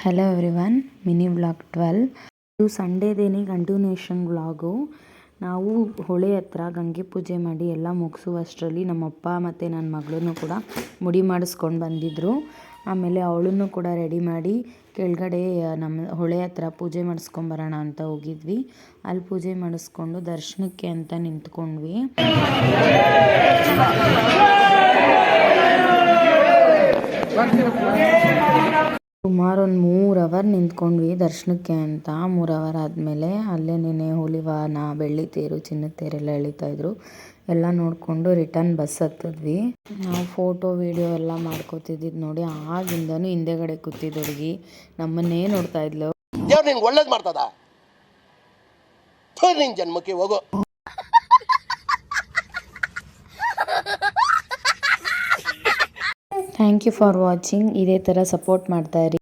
Hello everyone, mini vlog 12. ಇದು ಸಂಡೇದೇನೆ continuation vlog. ನಾವು ಹೊಳೆ ಹತ್ರ ಗಂಗೆ ಪೂಜೆ ಮಾಡಿ ಎಲ್ಲ ಮುಗಿಸುವಷ್ಟರಲ್ಲಿ ನಮ್ಮಪ್ಪ ಮತ್ತು ನನ್ನ ಮಗಳನ್ನು ಕೂಡ ಮುಡಿ ಮಾಡಿಸ್ಕೊಂಡು ಬಂದಿದ್ದರು. ಆಮೇಲೆ ಅವಳನ್ನು ಕೂಡ ರೆಡಿ ಮಾಡಿ ಕೆಳಗಡೆ ನಮ್ಮ ಹೊಳೆ ಹತ್ರ ಪೂಜೆ ಮಾಡಿಸ್ಕೊಂಬರೋಣ ಅಂತ ಹೋಗಿದ್ವಿ. ಅಲ್ಲಿ ಪೂಜೆ ಮಾಡಿಸ್ಕೊಂಡು ದರ್ಶನಕ್ಕೆ ಅಂತ ನಿಂತ್ಕೊಂಡ್ವಿ. ಸುಮಾರು ಒಂದು 3 ಅವರ್ ನಿಂತ್ಕೊಂಡ್ವಿ ದರ್ಶನಕ್ಕೆ ಅಂತ. 3 ಅವರ್ ಆದಮೇಲೆ ಅಲ್ಲೇ ನೆನೆ ಹುಲಿವಾಹನ, ಬೆಳ್ಳಿ ತೇರು, ಚಿನ್ನದ ತೇರೆಲ್ಲ ಎಳಿತಾಯಿದ್ರು. ಎಲ್ಲ ನೋಡಿಕೊಂಡು ರಿಟರ್ನ್ ಬಸ್ ಹತ್ತಿದ್ವಿ. ನಾವು ಫೋಟೋ ವಿಡಿಯೋ ಎಲ್ಲ ಮಾಡ್ಕೋತಿದ್ದು ನೋಡಿ ಆಗಿಂದನೂ ಹಿಂದೆಗಡೆ ಕೂತಿದ್ದ ಹುಡುಗಿ ನಮ್ಮನ್ನೇ ನೋಡ್ತಾ ಇದ್ಲು. ದೇವ್ರು ನಿನ್ಗೆ ಒಳ್ಳೇದು ಮಾಡ್ತದ, ನಿನ್ನ ಜನ್ಮಕ್ಕೆ ಹೋಗೋ. Thank you for watching. ಇದೇ ಥರ ಸಪೋರ್ಟ್ ಮಾಡ್ತಾಯಿರಿ.